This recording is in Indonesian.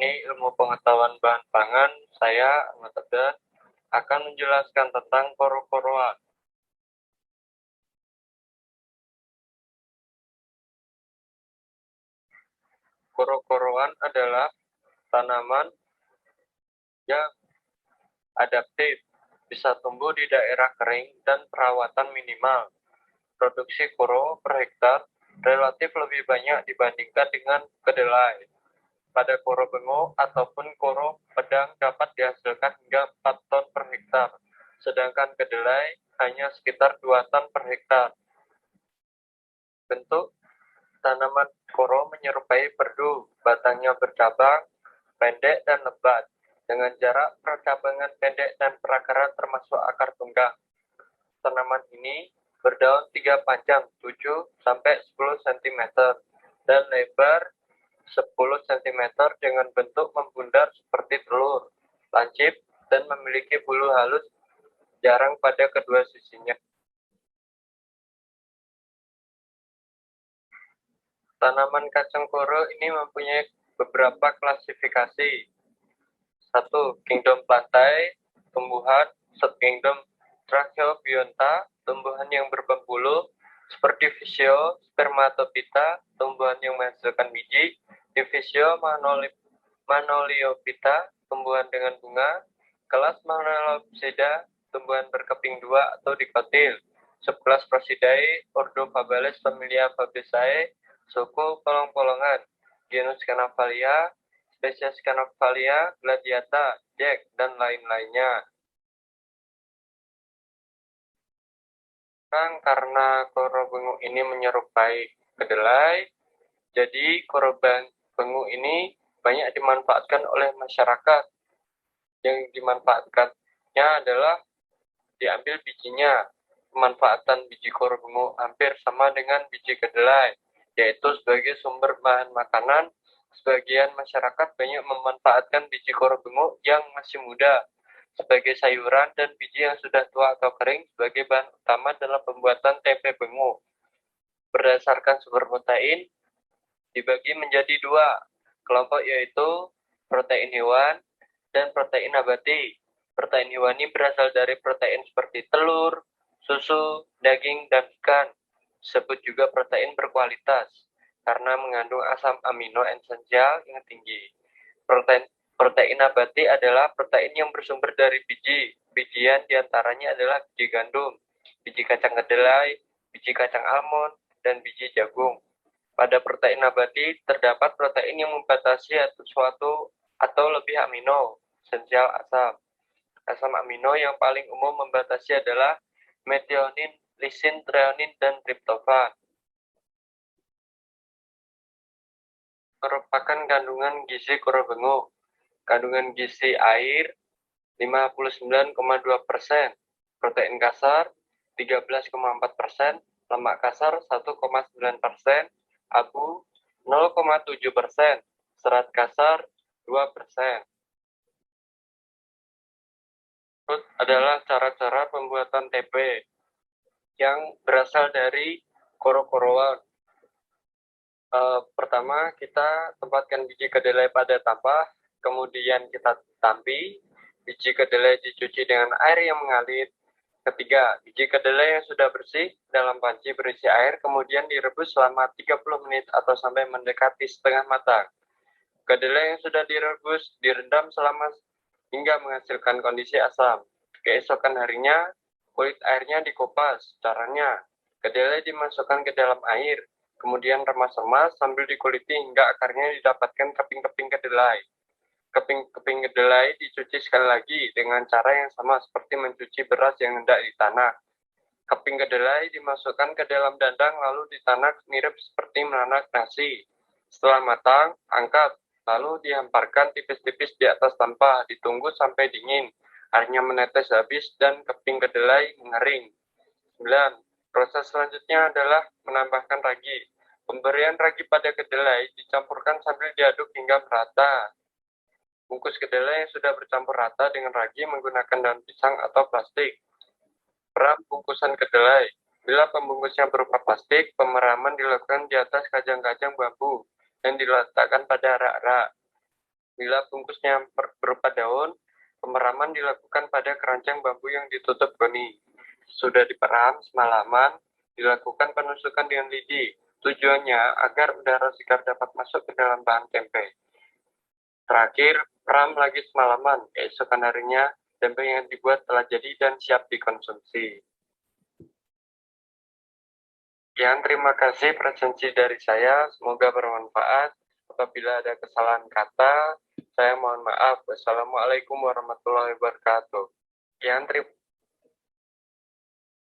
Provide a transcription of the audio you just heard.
ini ilmu pengetahuan bahan pangan, saya, Ahmad Abdan, akan menjelaskan tentang koro-koroan. Koro-koroan adalah tanaman yang adaptif, bisa tumbuh di daerah kering dan perawatan minimal. Produksi koro per hektar relatif lebih banyak dibandingkan dengan kedelai. Pada koro bengo ataupun koro pedang dapat dihasilkan hingga 4 ton per hektar, sedangkan kedelai hanya sekitar 2 ton per hektar. Bentuk tanaman koro menyerupai perdu, batangnya bercabang, pendek dan lebat, dengan jarak percabangan pendek dan perakaran termasuk akar tunggang. Tanaman ini berdaun 3 panjang 7-10 cm dan lebar 10 cm dengan bentuk membundar seperti telur, lancip, dan memiliki bulu halus jarang pada kedua sisinya. Tanaman kacang koro ini mempunyai beberapa klasifikasi. 1. Kingdom plantae, tumbuhan subkingdom Tracheobionta, tumbuhan yang berbulu, seperti Divisio spermatophyta, tumbuhan yang menghasilkan biji, Divisio manoliophyta, tumbuhan dengan bunga, kelas Manolopsida, tumbuhan berkeping 2 atau dikotil, subkelas Prosidae, ordo Fabales, familia Fabaceae, suku polong-polongan, genus Canavalia, spesies Canavalia gladiata, Jack, dan lain-lainnya. Karena koro bengu ini menyerupai kedelai, jadi koro bengu ini banyak dimanfaatkan oleh masyarakat. Yang dimanfaatkannya adalah diambil bijinya. Pemanfaatan biji koro bengu hampir sama dengan biji kedelai, yaitu sebagai sumber bahan makanan. Sebagian masyarakat banyak memanfaatkan biji koro bengu yang masih muda sebagai sayuran dan biji yang sudah tua atau kering sebagai bahan utama dalam pembuatan tempe bengu. Berdasarkan sumber protein, dibagi menjadi 2 kelompok, yaitu protein hewan dan protein nabati. Protein hewani berasal dari protein seperti telur, susu, daging, dan ikan. Disebut juga protein berkualitas karena mengandung asam amino esensial yang tinggi. Protein nabati adalah protein yang bersumber dari biji. Bijian diantaranya adalah biji gandum, biji kacang kedelai, biji kacang almond, dan biji jagung. Pada protein nabati terdapat protein yang membatasi suatu atau lebih amino esensial asam. Asam amino yang paling umum membatasi adalah metionin, lisin, treonin, dan triptofan. Merupakan kandungan gizi koro bengu. Kandungan gizi air 59,2%, protein kasar 13,4%, lemak kasar 1,9%, abu 0,7%, serat kasar 2%. Berikut adalah cara-cara pembuatan tempe yang berasal dari koro-koroan. Pertama, kita tempatkan biji kedelai pada tampah, kemudian kita tampi. Biji kedelai dicuci dengan air yang mengalir. Ketiga, biji kedelai yang sudah bersih dalam panci berisi air, kemudian direbus selama 30 menit atau sampai mendekati setengah matang. Kedelai yang sudah direbus direndam hingga menghasilkan kondisi asam. Keesokan harinya, kulit airnya dikupas. Caranya, kedelai dimasukkan ke dalam air, kemudian remas-remas sambil dikuliti hingga akarnya didapatkan keping-keping kedelai. Keping-keping kedelai dicuci sekali lagi dengan cara yang sama seperti mencuci beras yang hendak ditanak. Keping kedelai dimasukkan ke dalam dandang lalu ditanak mirip seperti menanak nasi. Setelah matang, angkat, lalu dihamparkan tipis-tipis di atas tampah, ditunggu sampai dingin. Airnya menetes habis dan keping kedelai mengering. 9. Proses selanjutnya adalah menambahkan ragi. Pemberian ragi pada kedelai dicampurkan sambil diaduk hingga merata. Bungkus kedelai yang sudah bercampur rata dengan ragi menggunakan daun pisang atau plastik. Peram bungkusan kedelai. Bila pembungkusnya berupa plastik, pemeraman dilakukan di atas kajang-kajang bambu dan diletakkan pada rak-rak. Bila bungkusnya berupa daun, pemeraman dilakukan pada keranjang bambu yang ditutup goni. Sudah diperam semalaman, dilakukan penusukan dengan lidi. Tujuannya agar udara segar dapat masuk ke dalam bahan tempe. Terakhir, peram lagi semalaman. Keesokan harinya, tempe yang dibuat telah jadi dan siap dikonsumsi. Sekian, terima kasih presensi dari saya. Semoga bermanfaat. Apabila ada kesalahan kata, saya mohon maaf. Wassalamualaikum warahmatullahi wabarakatuh. Sekian, terima